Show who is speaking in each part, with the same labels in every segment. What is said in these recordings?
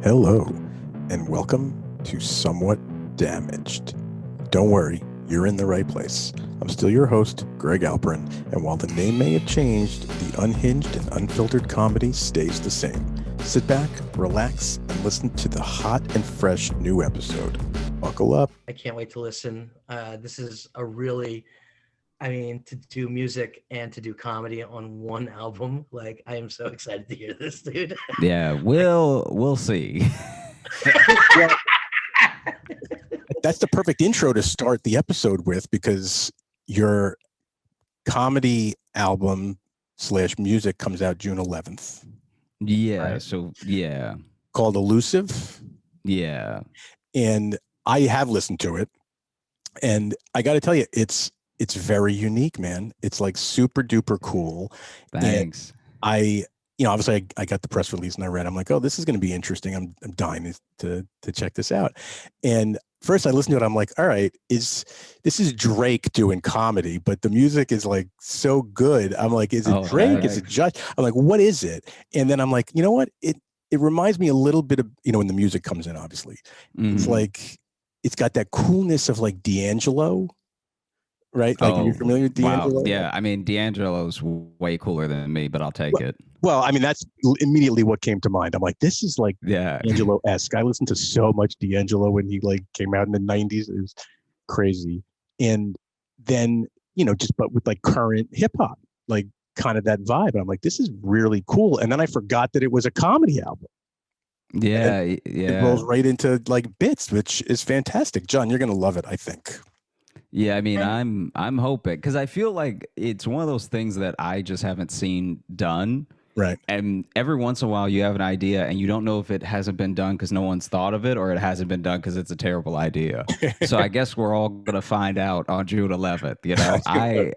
Speaker 1: Hello, and welcome to Somewhat Damaged. Don't worry, you're in the right place. I'm still your host, Greg Alperin, and while the name may have changed, the unhinged and unfiltered comedy stays the same. Sit back, relax, and listen to the hot and fresh new episode. Buckle up.
Speaker 2: I can't wait to listen. This is a really, to do music and to do comedy on one album, like I am so excited to hear this, dude.
Speaker 3: Yeah, we'll see.
Speaker 1: Well, that's the perfect intro to start the episode with, because your comedy album / music comes out June 11th.
Speaker 3: Yeah,
Speaker 1: Right.
Speaker 3: so yeah.
Speaker 1: Called Elusive.
Speaker 3: Yeah.
Speaker 1: And I have listened to it, and I got to tell you, it's very unique, man. It's like super duper cool.
Speaker 3: Thanks.
Speaker 1: And obviously I got the press release and I read, I'm like, oh, this is going to be interesting. I'm dying to check this out. And first I listened to it. I'm like, all right, this is Drake doing comedy, but the music is like so good. I'm like, is it Drake?
Speaker 3: Thanks.
Speaker 1: Is it Josh? I'm like, what is it? And then I'm like, you know what? It reminds me a little bit of, when the music comes in, obviously, it's like, it's got that coolness of like D'Angelo. Right? Like, are you familiar with D'Angelo?
Speaker 3: Wow. Yeah, I mean, D'Angelo's way cooler than me, but I'll take it.
Speaker 1: Well, I mean, that's immediately what came to mind. I'm like, this is like D'Angelo-esque. I listened to so much D'Angelo when he like came out in the 90s. It was crazy. And then, but with like current hip hop, like kind of that vibe. And I'm like, this is really cool. And then I forgot that it was a comedy album.
Speaker 3: Yeah,
Speaker 1: It rolls right into like bits, which is fantastic. John, you're going to love it, I think.
Speaker 3: Yeah, I mean, I'm hoping, because I feel like it's one of those things that I just haven't seen done.
Speaker 1: Right.
Speaker 3: And every once in a while you have an idea and you don't know if it hasn't been done because no one's thought of it, or it hasn't been done because it's a terrible idea. So I guess we're all going to find out on June 11th.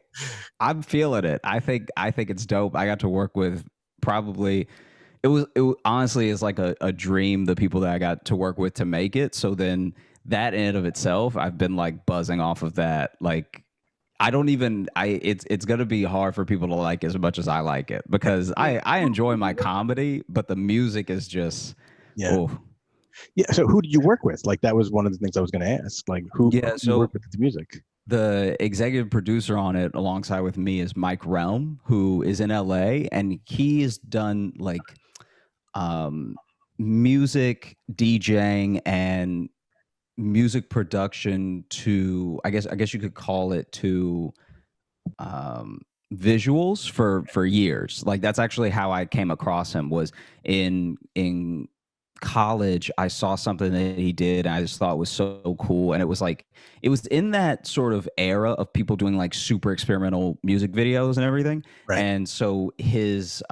Speaker 3: I'm feeling it. I think it's dope. I got to work with it honestly is like a dream, the people that I got to work with to make it. So then that in and of itself, I've been like buzzing off of that. Like, it's going to be hard for people to like as much as I like it, because I enjoy my comedy, but the music is just,
Speaker 1: yeah. So who did you work with? Like, that was one of the things I was going to ask. Like, who you work with the music?
Speaker 3: The executive producer on it alongside with me is Mike Realm, who is in LA, and he's done like music DJing and music production to, I guess you could call it, to visuals for years. Like, that's actually how I came across him. Was in college, I saw something that he did and I just thought it was so cool. And it was in that sort of era of people doing like super experimental music videos and everything.
Speaker 1: Right.
Speaker 3: And so his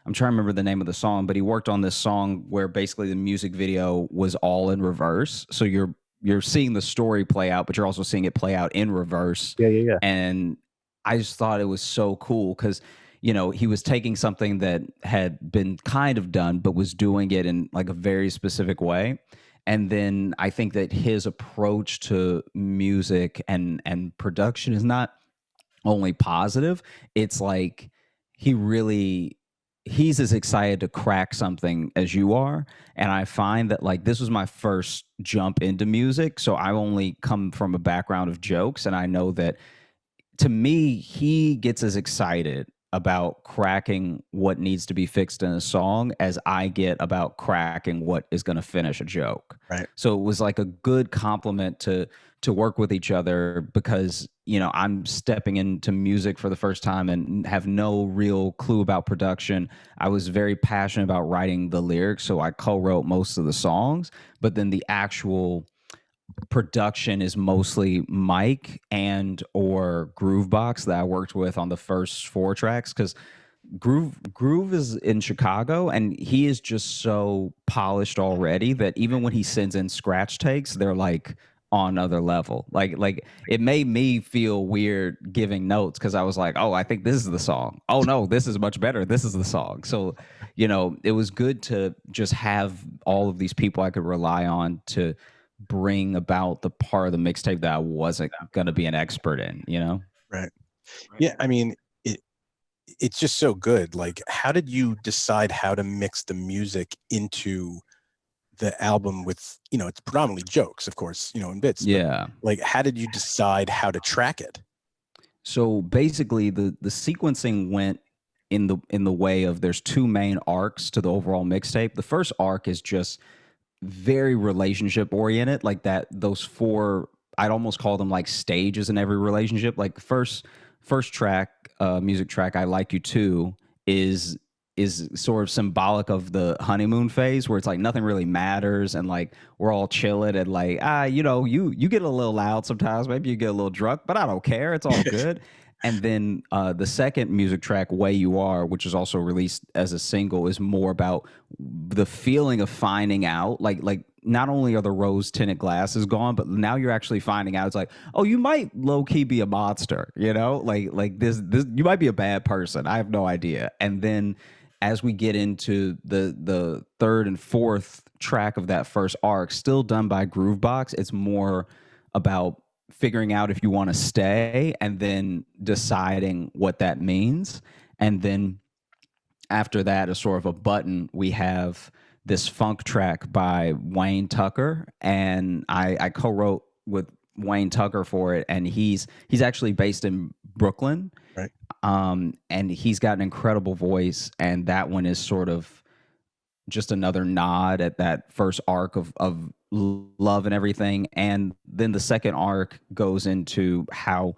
Speaker 3: I'm trying to remember the name of the song, but he worked on this song where basically the music video was all in reverse. So you're seeing the story play out, but you're also seeing it play out in reverse.
Speaker 1: Yeah.
Speaker 3: And I just thought it was so cool because, he was taking something that had been kind of done, but was doing it in like a very specific way. And then I think that his approach to music and production is not only positive. It's like he's as excited to crack something as you are. And I find that like this was my first jump into music. So I only come from a background of jokes. And I know that, to me, he gets as excited about cracking what needs to be fixed in a song as I get about cracking what is going to finish a joke.
Speaker 1: Right.
Speaker 3: So it was like a good compliment to work with each other, because, I'm stepping into music for the first time and have no real clue about production. I was very passionate about writing the lyrics, so I co-wrote most of the songs, but then the actual production is mostly Mike and or Groovebox that I worked with on the first 4 tracks, because Groove is in Chicago and he is just so polished already that even when he sends in scratch takes, they're like on another level. Like it made me feel weird giving notes, because I was like, oh, I think this is the song. Oh no, this is much better. This is the song. So, it was good to just have all of these people I could rely on to bring about the part of the mixtape that I wasn't going to be an expert in,
Speaker 1: Right. Yeah. I mean, it's just so good. Like, how did you decide how to mix the music into the album with, it's predominantly jokes, of course, in bits.
Speaker 3: Yeah.
Speaker 1: But, like, how did you decide how to track it?
Speaker 3: So basically, the sequencing went in the way of there's two main arcs to the overall mixtape. The first arc is just very relationship oriented, like that. Those four, I'd almost call them like stages in every relationship. Like the first track, music track, "I Like You Too," is sort of symbolic of the honeymoon phase where it's like nothing really matters and like we're all chilling and like you get a little loud sometimes, maybe you get a little drunk, but I don't care, it's all good. And then the second music track, "Way You Are," which is also released as a single, is more about the feeling of finding out, like not only are the rose tinted glasses gone, but now you're actually finding out it's like, oh, you might low key be a monster, like this you might be a bad person. I have no idea. And then as we get into the third and fourth track of that first arc, still done by Groovebox, it's more about figuring out if you want to stay and then deciding what that means. And then after that, as sort of a button, we have this funk track by Wayne Tucker, and I co-wrote with Wayne Tucker for it, and he's actually based in Brooklyn,
Speaker 1: right?
Speaker 3: And he's got an incredible voice, and that one is sort of just another nod at that first arc of love and everything. And then the second arc goes into how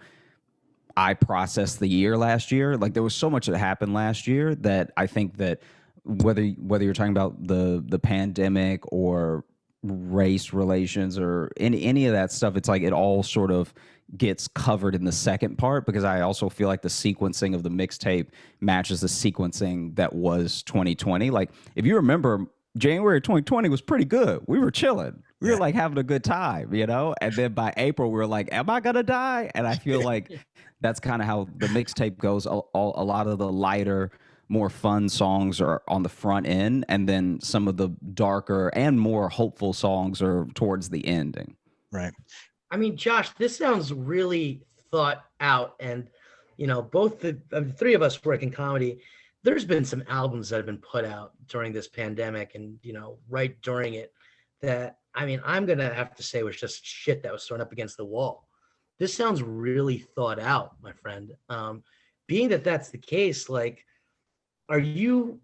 Speaker 3: I processed the year last year. Like there was so much that happened last year that I think that whether you're talking about the pandemic or race relations or any of that stuff, it's like it all sort of gets covered in the second part, because I also feel like the sequencing of the mixtape matches the sequencing that was 2020. Like if you remember, January 2020 was pretty good. We were chilling. We were like having a good time, And then by April, we were like, am I going to die? And I feel like that's kind of how the mixtape goes. A lot of the lighter, more fun songs are on the front end, and then some of the darker and more hopeful songs are towards the ending.
Speaker 1: Right.
Speaker 2: I mean, Josh, this sounds really thought out. And, both the three of us work in comedy. There's been some albums that have been put out during this pandemic and, right during it that, I mean, I'm going to have to say was just shit that was thrown up against the wall. This sounds really thought out, my friend. Being that that's the case, like, are you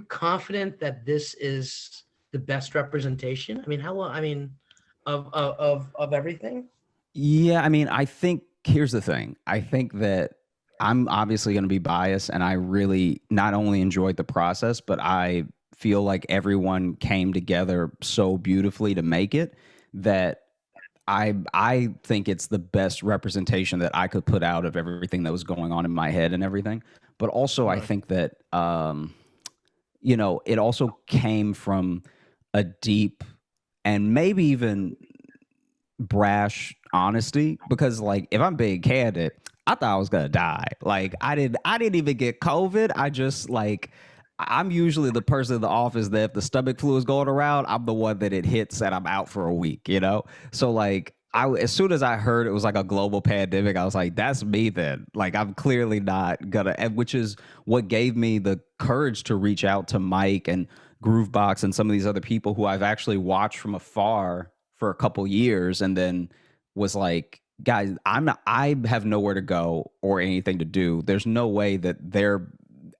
Speaker 2: confident that this is the best representation? I mean, how long? I mean, of everything?
Speaker 3: Yeah, I mean, I think here's the thing. I think that I'm obviously going to be biased, and I really not only enjoyed the process, but I feel like everyone came together so beautifully to make it that I think it's the best representation that I could put out of everything that was going on in my head and everything. But also, I think that it also came from a deep and maybe even brash honesty, because like if I'm being candid, I thought I was gonna die. Like I didn't even get COVID. I just like I'm usually the person in the office that if the stomach flu is going around, I'm the one that it hits and I'm out for a week, So like as soon as I heard it was like a global pandemic, I was like, that's me then. Like I'm clearly not gonna, and which is what gave me the courage to reach out to Mike and Groovebox and some of these other people who I've actually watched from afar for a couple years, and then was like, guys, I have nowhere to go or anything to do. There's no way that they're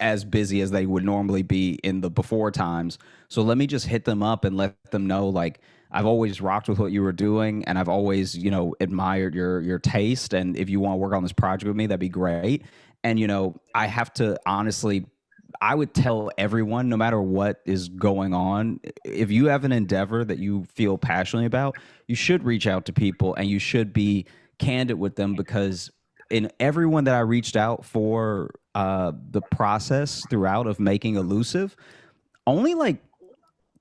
Speaker 3: as busy as they would normally be in the before times. So let me just hit them up and let them know, like, I've always rocked with what you were doing, and I've always, admired your taste. And if you want to work on this project with me, that'd be great. And, I have to honestly, I would tell everyone, no matter what is going on, if you have an endeavor that you feel passionately about, you should reach out to people and you should be candid with them, because in everyone that I reached out for the process throughout of making Elusive, only like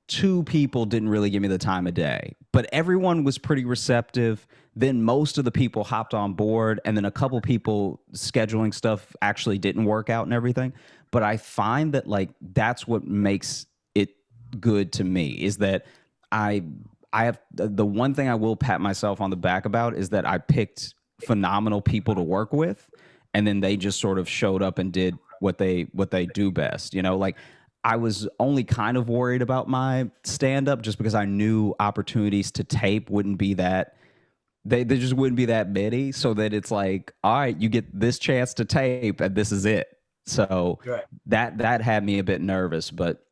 Speaker 3: 2 people didn't really give me the time of day, but everyone was pretty receptive. Then most of the people hopped on board, and then a couple people scheduling stuff actually didn't work out and everything. But I find that like that's what makes it good to me, is that I have the one thing I will pat myself on the back about is that I picked phenomenal people to work with, and then they just sort of showed up and did what they do best. Like I was only kind of worried about my stand up just because I knew opportunities to tape wouldn't be that they just wouldn't be that many. So that it's like, all right, you get this chance to tape and this is it. So
Speaker 2: Right.
Speaker 3: that had me a bit nervous, but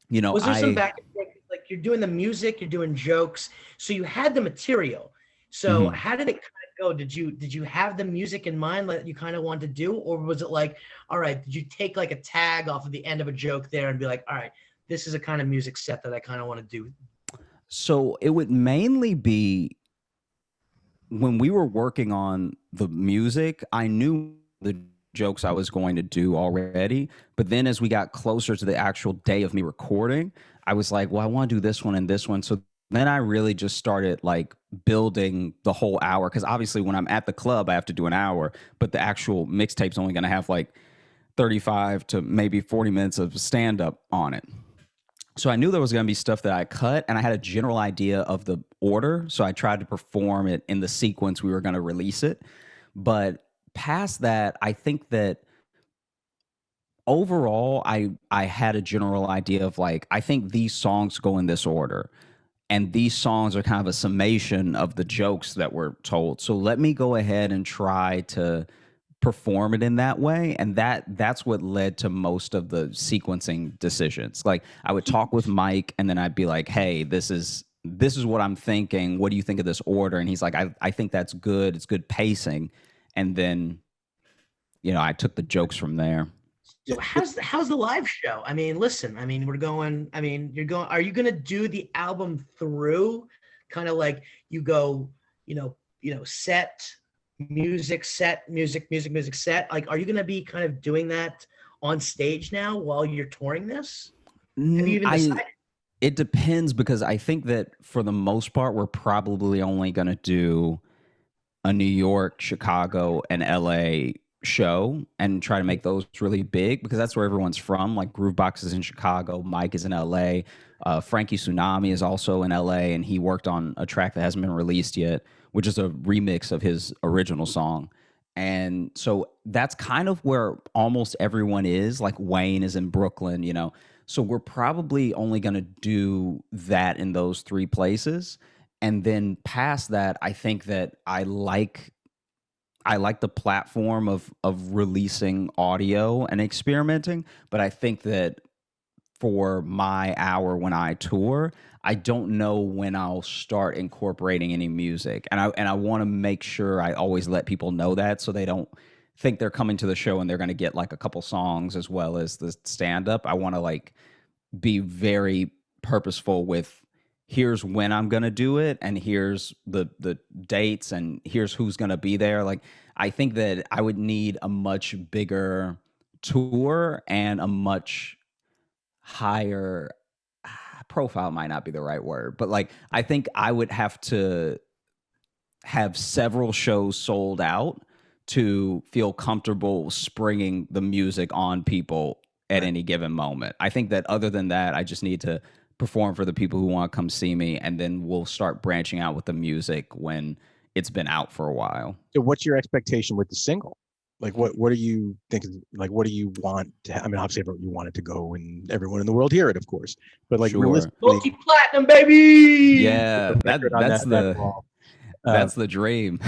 Speaker 3: you know,
Speaker 2: Was there some
Speaker 3: I
Speaker 2: back and forth? Like you're doing the music, you're doing jokes, so you had the material. So
Speaker 3: mhm.
Speaker 2: how did it kind of go? Did you have the music in mind that you kind of wanted to do, or was it like, all right, did you take like a tag off of the end of a joke there and be like, all right, this is a kind of music set that I kind of want to do?
Speaker 3: So it would mainly be when we were working on the music, I knew the jokes I was going to do already. But then as we got closer to the actual day of me recording, I was like, well, I want to do this one and this one. So then I really just started like building the whole hour. Cause obviously when I'm at the club, I have to do an hour, but the actual mixtape's only going to have like 35 to maybe 40 minutes of stand up on it. So I knew there was going to be stuff that I cut, and I had a general idea of the order. So I tried to perform it in the sequence we were going to release it. But past that, I think that overall, I had a general idea of like, I think these songs go in this order. And these songs are kind of a summation of the jokes that were told. So let me go ahead and try to perform it in that way, and that's what led to most of the sequencing decisions. Like I would talk with Mike and then I'd be like, hey, this is what I'm thinking, what do you think of this order? And he's like, I think that's good, it's good pacing. And then I took the jokes from there.
Speaker 2: So how's the live show? I mean, listen, I mean, we're going, I mean, are you gonna do the album through kind of like you go, set, music, set, music, set? Like, are you gonna be kind of doing that on stage now while you're touring this? Have you even decided?
Speaker 3: It depends, because I think that for the most part, we're probably only going to do a New York, Chicago, and LA show and try to make those really big, because that's where everyone's from. Like Groovebox is in Chicago, Mike is in LA, Frankie Tsunami is also in LA, and he worked on a track that hasn't been released yet, which is a remix of his original song. And so that's kind of where almost everyone is. Like Wayne is in Brooklyn. So we're probably only going to do that in those three places. And then past that, I think that I like the platform of releasing audio and experimenting, but I think that for my hour when I tour, I don't know when I'll start incorporating any music. And I want to make sure I always let people know that, so they don't think they're coming to the show and they're going to get like a couple songs as well as the stand up. I want to like be very purposeful with, here's when I'm going to do it, and here's the dates, and here's who's going to be there. Like I think that I would need a much bigger tour and a much higher profile, might not be the right word, but like I think I would have to have several shows sold out to feel comfortable springing the music on people at any given moment. I think that other than that, I just need to perform for the people who want to come see me, and then we'll start branching out with the music when it's been out for a while.
Speaker 1: So what's your expectation with the single? Like what do you think, like what do you want to I mean, obviously you want it to go and everyone in the world hear it, of course. But like
Speaker 3: Sure.
Speaker 1: realistically,
Speaker 2: Multi-platinum, baby.
Speaker 3: Yeah, that's
Speaker 1: that
Speaker 3: that's the dream.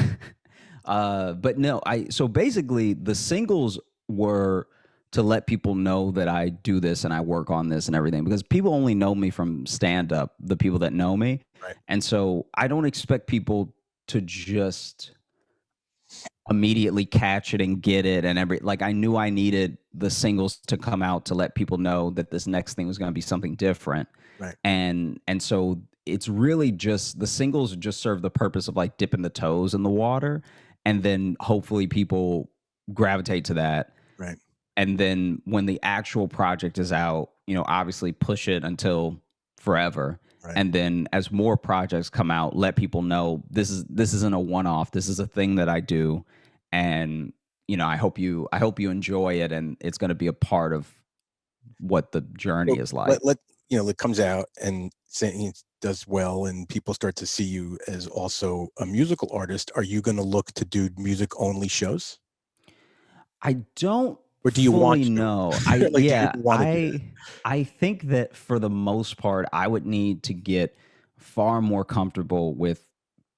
Speaker 3: But no, so basically the singles were to let people know that I do this and I work on this and everything, because people only know me from stand up, the people that know me.
Speaker 1: Right.
Speaker 3: And so I don't expect people to just immediately catch it and get it, and like I knew I needed the singles to come out to let people know that this next thing was going to be something different.
Speaker 1: Right.
Speaker 3: And so it's really just the singles just serve the purpose of like dipping the toes in the water, and then hopefully people gravitate to that.
Speaker 1: Right.
Speaker 3: And then when the actual project is out, obviously push it until forever.
Speaker 1: Right.
Speaker 3: And then as more projects come out, let people know this isn't a one-off. This is a thing that I do. And I hope you enjoy it, and it's going to be a part of what the journey is like.
Speaker 1: It comes out and it does well, and people start to see you as also a musical artist. Are you going to look to do music only shows?
Speaker 3: I don't
Speaker 1: Or do you want
Speaker 3: fully
Speaker 1: to?
Speaker 3: no.
Speaker 1: Like, do you want to do that?
Speaker 3: I think that for the most part, I would need to get far more comfortable with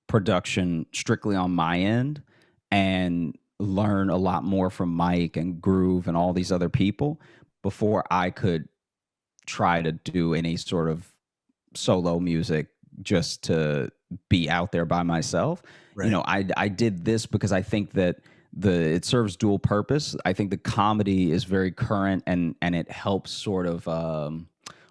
Speaker 3: production strictly on my end and learn a lot more from Mike and Groove and all these other people before I could try to do any sort of solo music just to be out there by myself. You
Speaker 1: Right.
Speaker 3: know, I did this because I think that it serves dual purpose. I think the comedy is very current and it helps sort of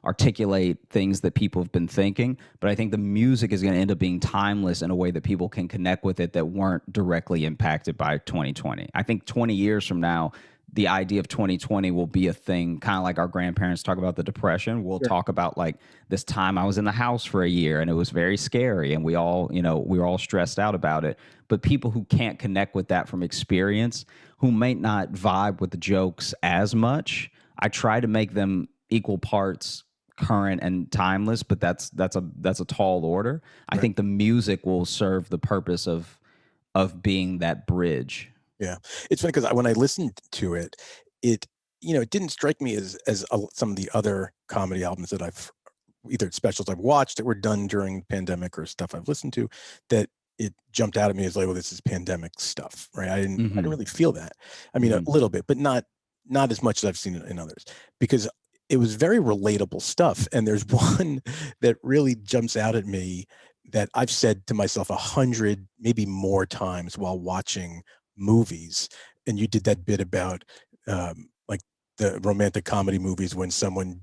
Speaker 3: articulate things that people have been thinking. But I think the music is going to end up being timeless in a way that people can connect with it that weren't directly impacted by 2020. I think 20 years from now, the idea of 2020 will be a thing, kind of like our grandparents talk about the depression. We'll talk about like this time I was in the house for a year and it was very scary and we all, you know, we were all stressed out about it. But people who can't connect with that from experience, who may not vibe with the jokes as much, I try to make them equal parts current and timeless, but that's a tall order. I think the music will serve the purpose of being that bridge.
Speaker 1: Yeah, it's funny because when I listened to it, it it didn't strike me as some of the other comedy albums that I've either specials I've watched that were done during the pandemic or stuff I've listened to, that it jumped out at me as like, well, this is pandemic stuff, right? I didn't really feel that. I mean, a little bit, but not as much as I've seen in others, because it was very relatable stuff. And there's one that really jumps out at me that I've said to myself 100, maybe more times while watching movies. And you did that bit about like the romantic comedy movies when someone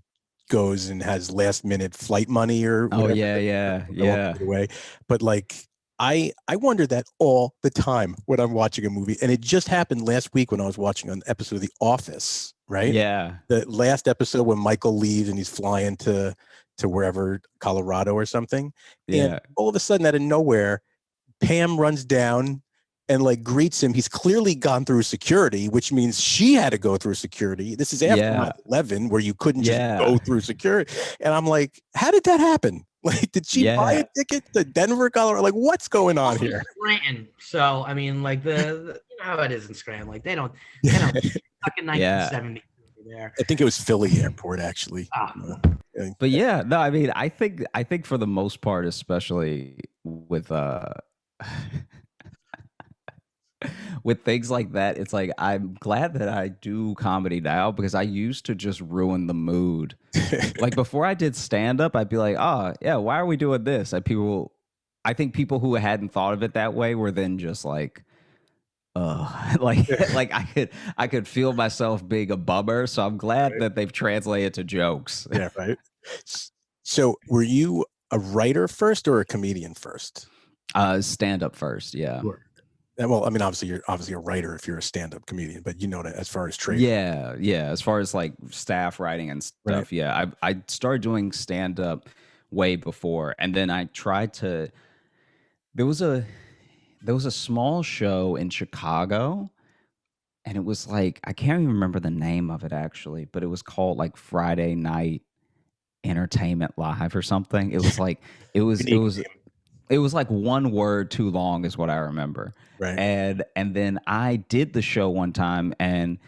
Speaker 1: goes and has last minute flight money or
Speaker 3: Oh
Speaker 1: whatever.
Speaker 3: yeah.
Speaker 1: Away. But like I wonder that all the time when I'm watching a movie. And it just happened last week when I was watching an episode of The Office, right?
Speaker 3: Yeah.
Speaker 1: The last episode when Michael leaves and he's flying to wherever, Colorado or something. And
Speaker 3: Yeah.
Speaker 1: all of a sudden, out of nowhere, Pam runs down and like greets him. He's clearly gone through security, which means she had to go through security. This is after 9/11, where you couldn't just go through security. And I'm like, how did that happen? Like, did she buy a ticket to Denver, Colorado? Like, what's going on here?
Speaker 2: Scranton. So I mean, like the you know how it is in Scranton. Like they don't stuck in 1970 there.
Speaker 1: I think it was Philly Airport, actually.
Speaker 3: But yeah, no, I mean, I think for the most part, especially with with things like that, it's like I'm glad that I do comedy now because I used to just ruin the mood. Like before I did stand up, I'd be like, "Oh, yeah, why are we doing this?" And I think people who hadn't thought of it that way were then just like, like like I could feel myself being a bummer. So I'm glad that they've translated to jokes.
Speaker 1: Yeah, right. So were you a writer first or a comedian first?
Speaker 3: Stand up first, yeah.
Speaker 1: Sure. Well, I mean, obviously you're a writer if you're a stand-up comedian, but that as far as trade.
Speaker 3: Yeah. As far as like staff writing and stuff,
Speaker 1: Right.
Speaker 3: yeah. I started doing stand up way before, and then I tried to. There was a small show in Chicago, and it was like I can't even remember the name of it actually, but it was called like Friday Night Entertainment Live or something. It was like it was like one word too long is what I remember.
Speaker 1: Right.
Speaker 3: And then I did the show one time, and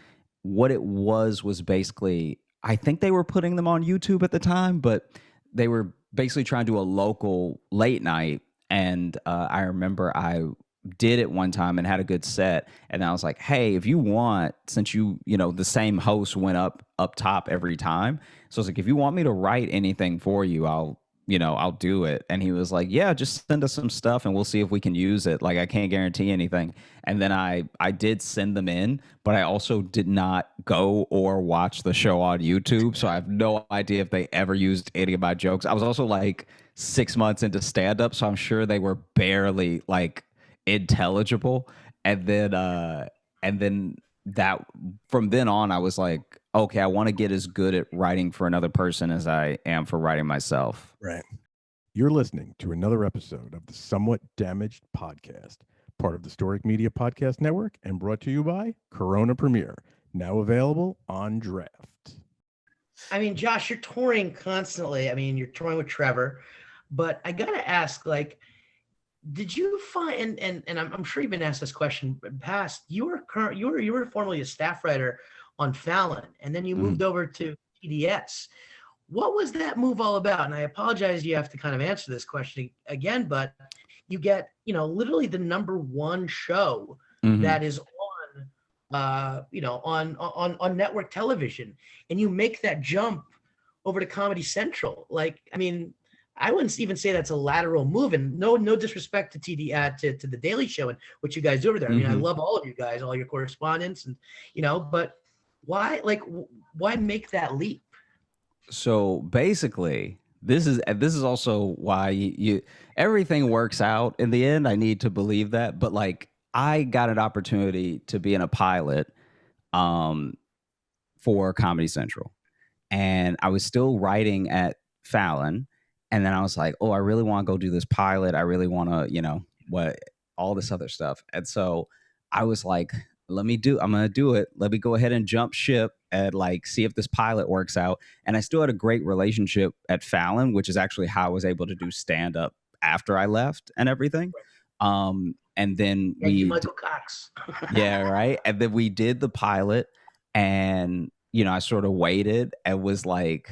Speaker 3: what it was basically, I think they were putting them on YouTube at the time, but they were basically trying to do a local late night. And I remember I did it one time and had a good set, and I was like, hey, if you want, since the same host went up top every time, so I was like, if you want me to write anything for you, I'll do it. And he was like, yeah, just send us some stuff and we'll see if we can use it. Like, I can't guarantee anything. And then I did send them in, but I also did not go or watch the show on YouTube. So I have no idea if they ever used any of my jokes. I was also like 6 months into stand up, so I'm sure they were barely like intelligible. And then that from then on, I was like, okay, I want to get as good at writing for another person as I am for writing myself.
Speaker 1: Right. You're listening to another episode of the Somewhat Damaged podcast, part of the Storic Media Podcast Network, and brought to you by Corona Premiere, now available on Draft.
Speaker 2: I mean, Josh, you're touring constantly. I mean, you're touring with Trevor, but I gotta ask, like, did you find, and I'm sure you've been asked this question in the past, you were formerly a staff writer on Fallon, and then you
Speaker 3: Mhm.
Speaker 2: moved over to TDS. What was that move all about? And I apologize, you have to kind of answer this question again, but you get, literally the number one show
Speaker 3: Mhm.
Speaker 2: that is on, on network television, and you make that jump over to Comedy Central. Like, I mean, I wouldn't even say that's a lateral move, and no disrespect to to the Daily Show and what you guys do over there. I mean, I
Speaker 3: Mhm.
Speaker 2: love all of you guys, all your correspondence, and but why make that leap?
Speaker 3: So basically, this is also why everything works out in the end. I need to believe that, but like I got an opportunity to be in a pilot um for Comedy Central, and I was still writing at Fallon, and then I was like, "Oh, I really want to go do this pilot. I really want to, what all this other stuff." And so I was like, I'm going to do it. Let me go ahead and jump ship and like see if this pilot works out." And I still had a great relationship at Fallon, which is actually how I was able to do stand up after I left and everything. And then
Speaker 2: Thank you, Michael Cox.
Speaker 3: yeah, right. And then we did the pilot, and I sort of waited and was like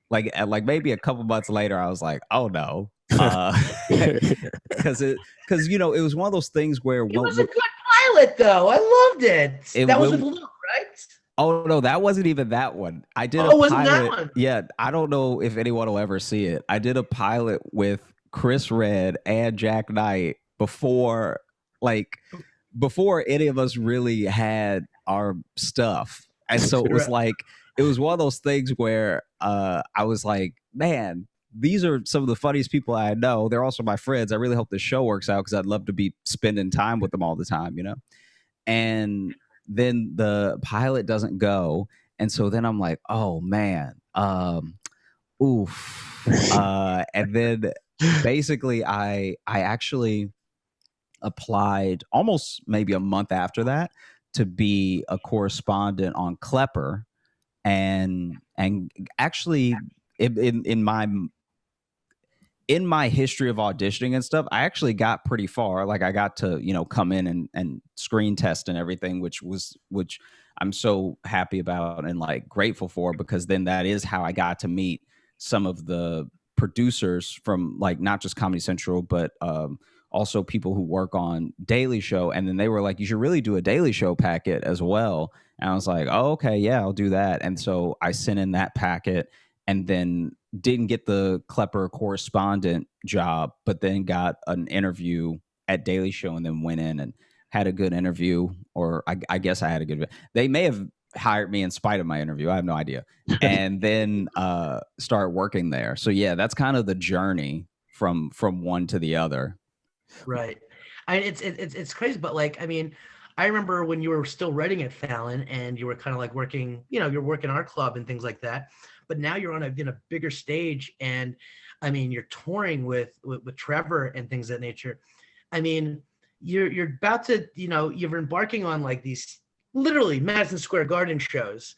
Speaker 3: maybe a couple months later, I was like, oh no, because it was one of those things where
Speaker 2: It was a good pilot, though. I loved it.
Speaker 3: it
Speaker 2: That was with
Speaker 3: will.
Speaker 2: Luke, right?
Speaker 3: Oh no, that wasn't even that one. I did a
Speaker 2: Oh, wasn't that
Speaker 3: pilot.
Speaker 2: one?
Speaker 3: Yeah, I don't know if anyone will ever see it. I did a pilot with Chris Red and Jack Knight like before any of us really had our stuff. And so it was
Speaker 2: Right.
Speaker 3: like it was one of those things where I was like, man, these are some of the funniest people I know. They're also my friends. I really hope this show works out because I'd love to be spending time with them all the time. And then the pilot doesn't go, and so then I'm like, oh man, oof. And then basically I actually applied almost maybe a month after that to be a correspondent on Klepper, and actually in my history of auditioning and stuff, I actually got pretty far. Like I got to, come in and screen test and everything, which I'm so happy about and like grateful for, because then that is how I got to meet some of the producers from like not just Comedy Central, but also people who work on Daily Show. And then they were like, you should really do a Daily Show packet as well. And I was like, oh, okay, yeah, I'll do that. And so I sent in that packet, and then didn't get the Klepper correspondent job, but then got an interview at Daily Show, and then went in and had a good interview. Or I guess I had a good. They may have hired me in spite of my interview. I have no idea. And then start working there. So yeah, that's kind of the journey from one to the other.
Speaker 2: Right. It's crazy, but like, I mean, I remember when you were still writing at Fallon and you were kind of like working, you're working our club and things like that. But now you're on a bigger stage, and I mean, you're touring with Trevor and things of that nature. I mean, you're about to, you're embarking on like these literally Madison Square Garden shows.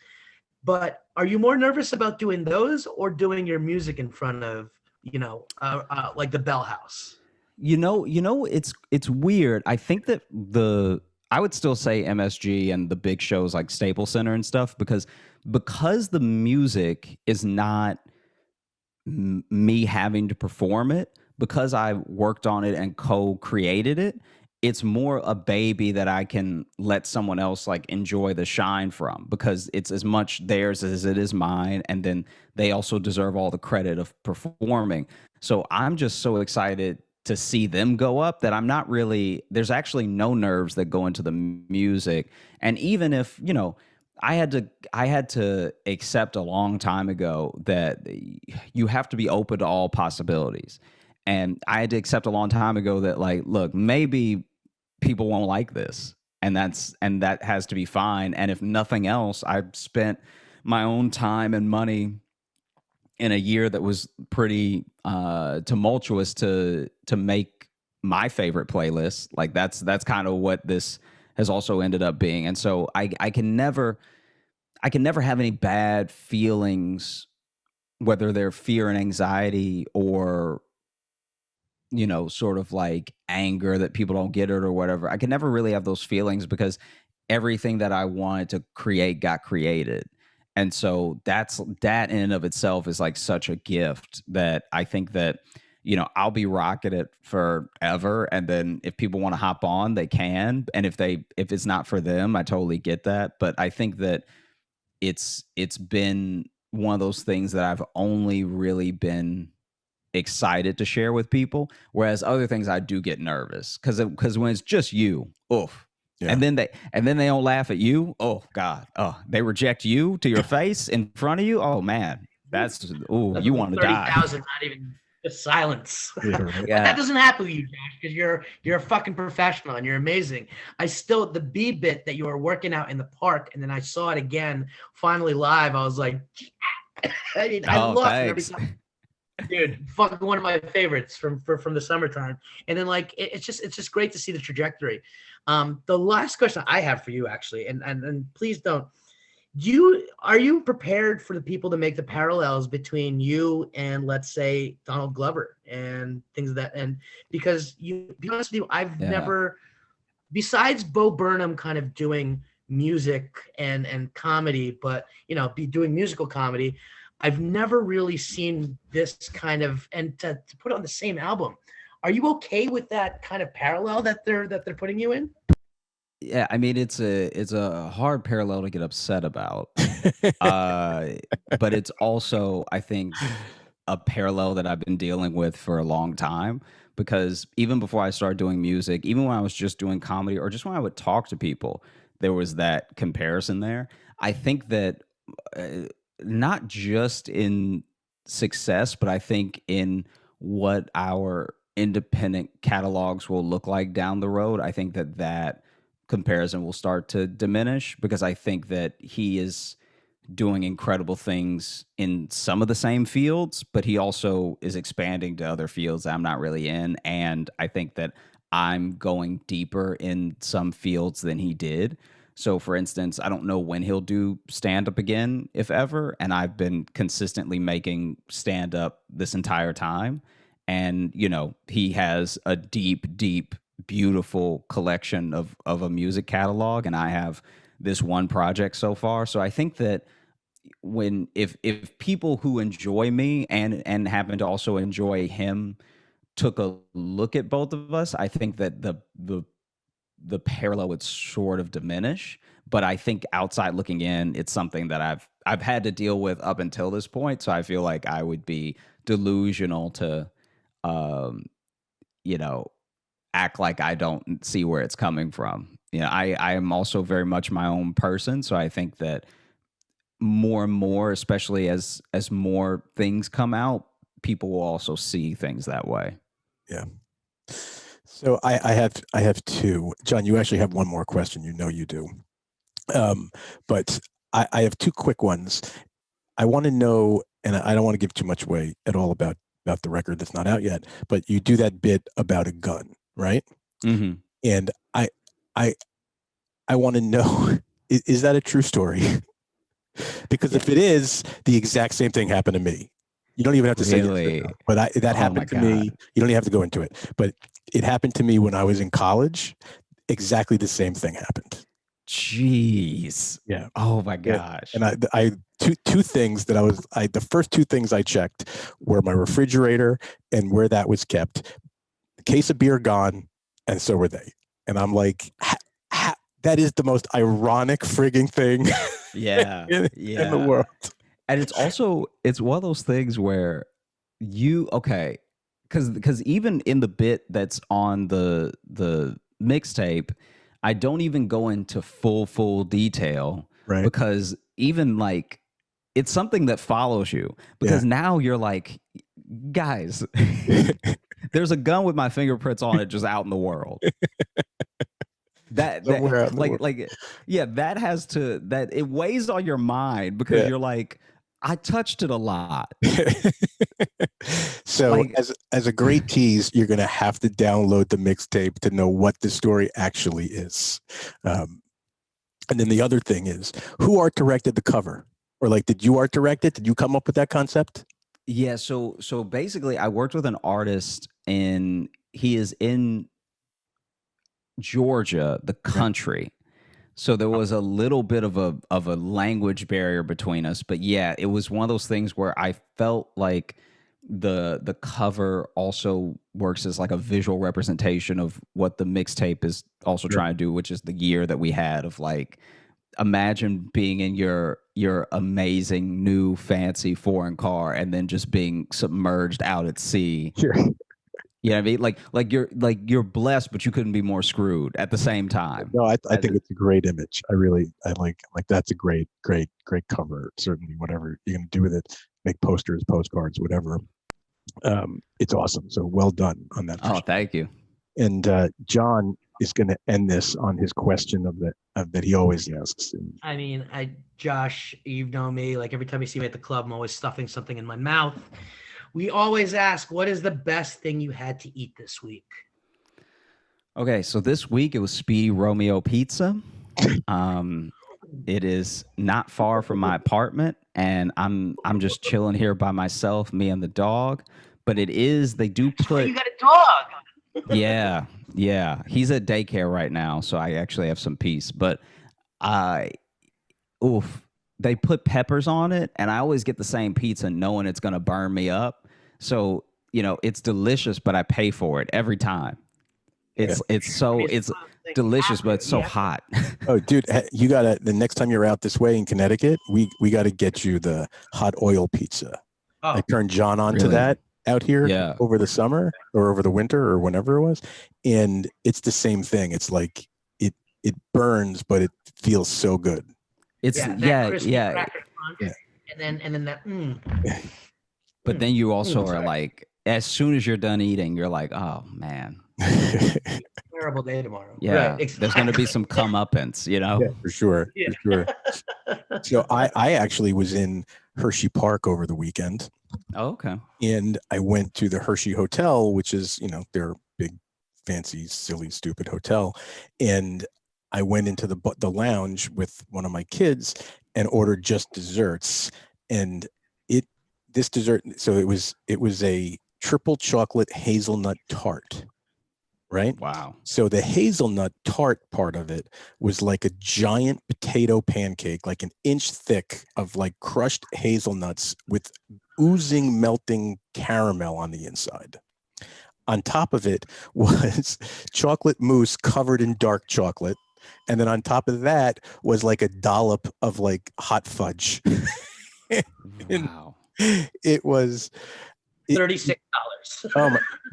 Speaker 2: But are you more nervous about doing those or doing your music in front of, like the Bell House?
Speaker 3: It's weird. I think that I would still say MSG and the big shows like Staples Center and stuff, because the music is not me having to perform it, because I worked on it and co-created it. It's more a baby that I can let someone else like enjoy the shine from, because it's as much theirs as it is mine, and then they also deserve all the credit of performing. So I'm just so excited to see them go up that I'm not really, there's actually no nerves that go into the music. And even if, I had to accept a long time ago that you have to be open to all possibilities. And I had to accept a long time ago that, like, look, maybe people won't like this, and that has to be fine. And if nothing else, I've spent my own time and money in a year that was pretty tumultuous to make my favorite playlist. Like that's kind of what this has also ended up being. And so I can never have any bad feelings, whether they're fear and anxiety, or sort of like anger that people don't get it or whatever. I can never really have those feelings, because everything that I wanted to create got created. And so that in and of itself is like such a gift that I think that, I'll be rocking it forever. And then if people want to hop on, they can. And if it's not for them, I totally get that. But I think that it's been one of those things that I've only really been excited to share with people, whereas other things I do get nervous because when it's just you, oof.
Speaker 1: Yeah.
Speaker 3: And then they don't laugh at you. Oh God. Oh, they reject you to your face in front of you. Oh man, that's you want to die.
Speaker 2: 30,000, not even just silence.
Speaker 1: Yeah, right.
Speaker 2: But that doesn't happen with you, Josh, because you're a fucking professional and you're amazing. The B bit that you were working out in the park, and then I saw it again finally live. I was like, I mean, I love it every time. Dude, fucking one of my favorites from the summertime. And then like it's just great to see the trajectory. The last question I have for you, actually, and please don't. Are you prepared for the people to make the parallels between you and, let's say, Donald Glover and things of that? And because to be honest with you, I've never, besides Bo Burnham kind of doing music and comedy, but be doing musical comedy, I've never really seen this kind of, and to put it on the same album. Are you okay with that kind of parallel that they're putting you in?
Speaker 3: Yeah, I mean it's a hard parallel to get upset about, but it's also, I think, a parallel that I've been dealing with for a long time. Because even before I started doing music, even when I was just doing comedy, or just when I would talk to people, there was that comparison there. I think that not just in success, but I think in what our independent catalogs will look like down the road, I think that comparison will start to diminish, because I think that he is doing incredible things in some of the same fields, but he also is expanding to other fields that I'm not really in. And I think that I'm going deeper in some fields than he did. So, for instance, I don't know when he'll do stand up again, if ever. And I've been consistently making stand up this entire time. And, he has a deep, deep, beautiful collection of a music catalog. And I have this one project so far. So I think that if people who enjoy me and happen to also enjoy him took a look at both of us, I think that the parallel would sort of diminish. But I think outside looking in, it's something that I've had to deal with up until this point. So I feel like I would be delusional to, act like I don't see where it's coming from. I am also very much my own person. So I think that more and more, especially as more things come out, people will also see things that way.
Speaker 1: Yeah. So I have two. John, you actually have one more question. You do. But I have two quick ones. I want to know, and I don't want to give too much away at all about the record that's not out yet, but you do that bit about a gun, right?
Speaker 3: Mm-hmm.
Speaker 1: And I want to know, is that a true story? Because if it is, the exact same thing happened to me. You don't even have to say yes, but that happened to me. You don't even have to go into it, but it happened to me when I was in college. Exactly the same thing happened.
Speaker 3: Jeez.
Speaker 1: Yeah.
Speaker 3: Oh my gosh.
Speaker 1: And I two things that the first two things I checked were my refrigerator and where that was kept. The case of beer gone, and so were they. And I'm like, that is the most ironic frigging thing.
Speaker 3: Yeah.
Speaker 1: in the world.
Speaker 3: And it's one of those things where because even in the bit that's on the mixtape, I don't even go into full detail,
Speaker 1: right?
Speaker 3: Because even like it's something that follows you, because now you're like, guys, there's a gun with my fingerprints on it just out in the world. That it weighs on your mind, because you're like, I touched it a lot.
Speaker 1: So as a great tease, you're going to have to download the mixtape to know what the story actually is. And then the other thing is, who art directed the cover? Or like, did you art direct it? Did you come up with that concept?
Speaker 3: Yeah. So basically I worked with an artist, and he is in Georgia, the country. So there was a little bit of a language barrier between us, but yeah, it was one of those things where I felt like the cover also works as like a visual representation of what the mixtape is also
Speaker 1: Sure.
Speaker 3: trying to do, which is the year that we had of like imagine being in your amazing new fancy foreign car and then just being submerged out at sea.
Speaker 1: Sure.
Speaker 3: You know what I mean? Like you're blessed, but you couldn't be more screwed at the same time.
Speaker 1: No, I think it's a great image. I like that's a great cover. Certainly, whatever you're gonna do with it, make posters, postcards, whatever. It's awesome. So well done on that.
Speaker 3: Oh, thank you.
Speaker 1: And John is going to end this on his question that he always asks.
Speaker 2: I mean, Josh, you've known me. Like every time you see me at the club, I'm always stuffing something in my mouth. We always ask, what is the best thing you had to eat this week?
Speaker 3: Okay, so this week it was Speedy Romeo Pizza. It is not far from my apartment, and I'm just chilling here by myself, me and the dog. But they do put.
Speaker 2: You got a dog.
Speaker 3: Yeah. He's at daycare right now, so I actually have some peace. But they put peppers on it, and I always get the same pizza knowing it's gonna burn me up. So it's delicious, but I pay for it every time. It's delicious, but it's so hot.
Speaker 1: Oh, dude, you gotta, the next time you're out this way in Connecticut, we got to get you the hot oil pizza.
Speaker 2: Oh,
Speaker 1: I turned John on to
Speaker 3: Really?
Speaker 1: that out here over the summer or over the winter or whenever it was, and it's the same thing. It's like it burns, but it feels so good.
Speaker 3: It's
Speaker 2: yeah. And then that.
Speaker 3: But then you also are like, as soon as you're done eating, you're like, oh man.
Speaker 2: Terrible day tomorrow.
Speaker 3: Yeah,
Speaker 2: right, exactly.
Speaker 3: There's going to be some comeuppance,
Speaker 1: Yeah, for sure.
Speaker 2: Yeah.
Speaker 1: For sure. So I actually was in Hershey Park over the weekend.
Speaker 3: Oh, okay.
Speaker 1: And I went to the Hershey Hotel, which is, their big, fancy, silly, stupid hotel. And I went into the lounge with one of my kids and ordered just desserts. And this dessert, so it was a triple chocolate hazelnut tart. Right?
Speaker 3: Wow.
Speaker 1: So the hazelnut tart part of it was like a giant potato pancake, like an inch thick of like crushed hazelnuts with oozing, melting caramel on the inside. On top of it was chocolate mousse covered in dark chocolate. And then on top of that was like a dollop of like hot fudge.
Speaker 3: Wow.
Speaker 1: It was
Speaker 2: $36.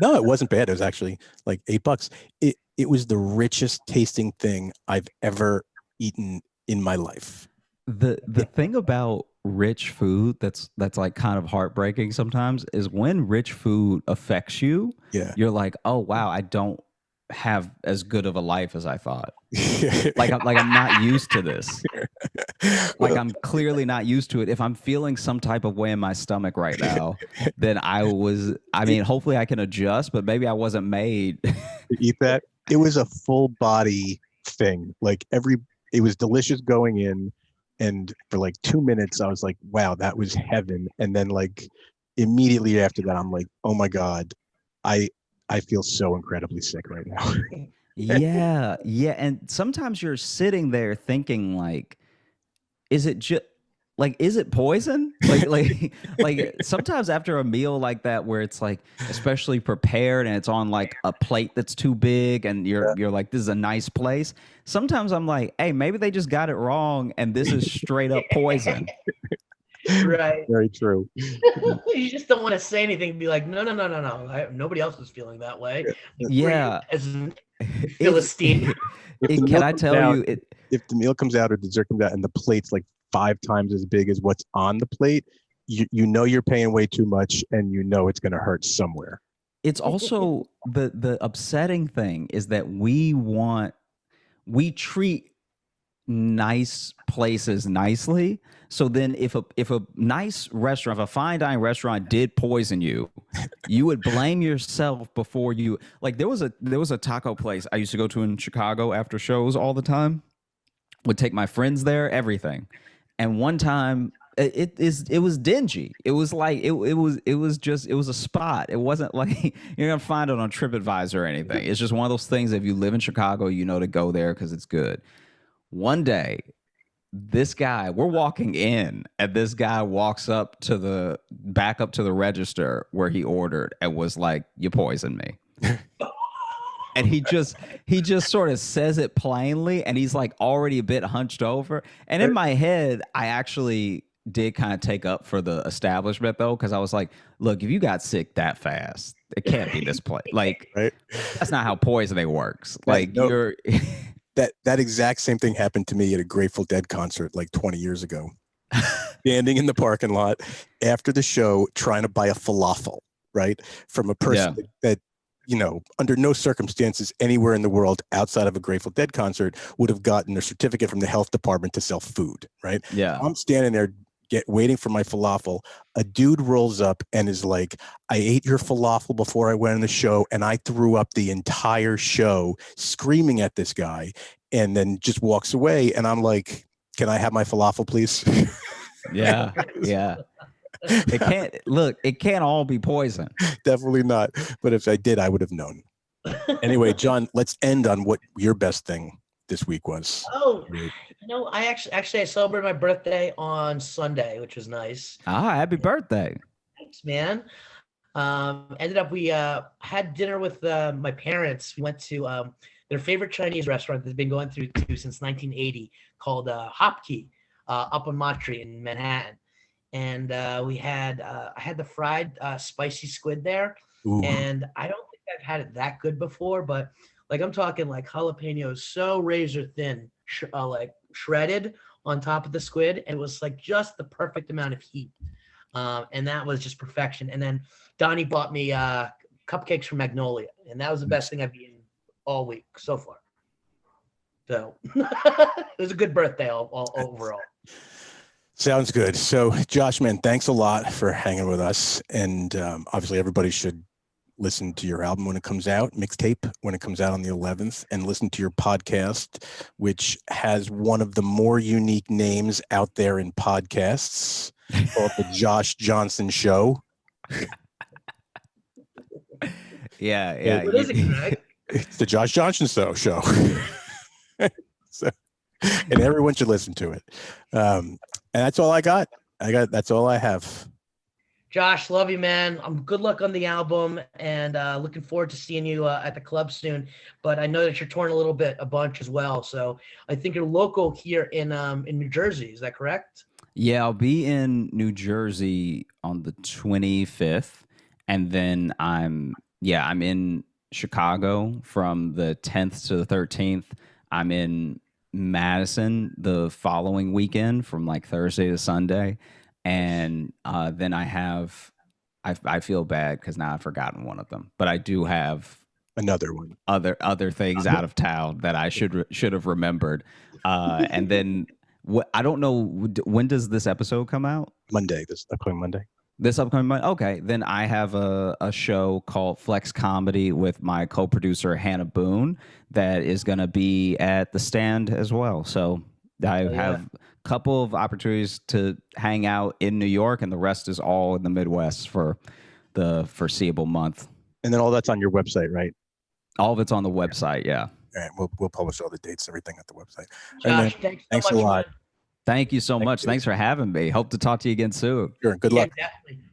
Speaker 1: No, it wasn't bad. It was actually like $8. It was the richest tasting thing I've ever eaten in my life.
Speaker 3: The thing about rich food that's like kind of heartbreaking sometimes is when rich food affects you.
Speaker 1: Yeah.
Speaker 3: You're like, oh wow, I don't have as good of a life as I thought. I'm not used to this. Like I'm clearly not used to it. If I'm feeling some type of way in my stomach right now, then hopefully I can adjust, but maybe I wasn't made
Speaker 1: to eat that. It was a full body thing. Like it was delicious going in. And for like 2 minutes, I was like, wow, that was heaven. And then like immediately after that, I'm like, oh my God, I feel so incredibly sick right now.
Speaker 3: Yeah. And sometimes you're sitting there thinking like, is it poison? Like sometimes after a meal like that, where it's like, especially prepared and it's on like a plate that's too big and you're like, this is a nice place. Sometimes I'm like, hey, maybe they just got it wrong. And this is straight up poison.
Speaker 2: Right.
Speaker 1: Very true.
Speaker 2: You just don't want to say anything and be like, no. Nobody else is feeling that way.
Speaker 3: Yeah.
Speaker 2: As Philistine.
Speaker 3: Can I tell you?
Speaker 1: If the meal comes out or dessert comes out and the plate's like 5 times as big as what's on the plate, you know you're paying way too much and you know it's going to hurt somewhere.
Speaker 3: It's also the upsetting thing is that we treat nice places nicely. So then if a nice restaurant, if a fine dining restaurant did poison you, you would blame yourself before you, like there was a taco place I used to go to in Chicago after shows all the time. Would take my friends there, everything. And one time it was dingy. It was like it was a spot. It wasn't like you're gonna find it on TripAdvisor or anything. It's just one of those things. If you live in Chicago, you know to go there because it's good. One day, this guy, we're walking in, and this guy walks up to the back up to the register where he ordered and was like, "You poisoned me." And he just sort of says it plainly, and he's like already a bit hunched over. And in my head, I actually did kind of take up for the establishment though, because I was like, look, if you got sick that fast, it can't be this place. Like,
Speaker 1: right?
Speaker 3: That's not how poisoning works. Like,
Speaker 1: no,
Speaker 3: you're
Speaker 1: that exact same thing happened to me at a Grateful Dead concert like 20 years ago. Standing in the parking lot after the show, trying to buy a falafel, right, from a person that under no circumstances anywhere in the world outside of a Grateful Dead concert would have gotten a certificate from the health department to sell food, right?
Speaker 3: Yeah.
Speaker 1: I'm standing there waiting for my falafel. A dude rolls up and is like, "I ate your falafel before I went on the show, and I threw up the entire show screaming at this guy," and then just walks away. And I'm like, "Can I have my falafel, please?"
Speaker 3: Yeah. It can't all be poison.
Speaker 1: Definitely not. But if I did, I would have known. Anyway, John, let's end on what your best thing this week was.
Speaker 2: Oh, I actually I celebrated my birthday on Sunday, which was nice.
Speaker 3: Happy birthday.
Speaker 2: Thanks, man. Ended up, we had dinner with my parents. We went to their favorite Chinese restaurant that's been going through since 1980 called Hopkey up on Mott Street in Manhattan. And I had the fried spicy squid there. Ooh. And I don't think I've had it that good before, but like I'm talking like jalapenos so razor thin, like shredded on top of the squid, and it was like just the perfect amount of heat, and that was just perfection. And then Donnie bought me cupcakes from Magnolia, and that was the best thing I've eaten all week so far. So it was a good birthday all overall.
Speaker 1: Sounds good. So, Josh, man, thanks a lot for hanging with us. And obviously, everybody should listen to your album when it comes out, mixtape, when it comes out on the 11th, and listen to your podcast, which has one of the more unique names out there in podcasts, called The Josh Johnson Show.
Speaker 3: Yeah.
Speaker 2: What is it, Greg?
Speaker 1: It's The Josh Johnson Show. So, and everyone should listen to it. And that's all I got. That's all I have.
Speaker 2: Josh, love you, man. Good luck on the album, and looking forward to seeing you at the club soon. But I know that you're touring a bunch as well. So I think you're local here in New Jersey. Is that correct?
Speaker 3: Yeah, I'll be in New Jersey on the 25th, and then I'm in Chicago from the 10th to the 13th. I'm in Madison the following weekend from like Thursday to Sunday. And then I feel bad because now I've forgotten one of them, but I do have
Speaker 1: another one,
Speaker 3: other things out of town that I should have remembered. And then I don't know, when does this episode come out?
Speaker 1: Monday, this upcoming Monday.
Speaker 3: This upcoming Monday? Okay, then I have a show called Flex Comedy with my co-producer Hannah Boone that is going to be at the Stand as well. So I have a couple of opportunities to hang out in New York, and the rest is all in the Midwest for the foreseeable month.
Speaker 1: And then all that's on your website, right?
Speaker 3: All of it's on the website, yeah.
Speaker 1: All right, we'll publish all the dates, everything at the website.
Speaker 2: Josh, thanks so much,
Speaker 1: a lot.
Speaker 2: man.
Speaker 3: Thank you so much. Thanks for having me. Hope to talk to you again soon.
Speaker 1: Sure. Good luck.
Speaker 2: Definitely.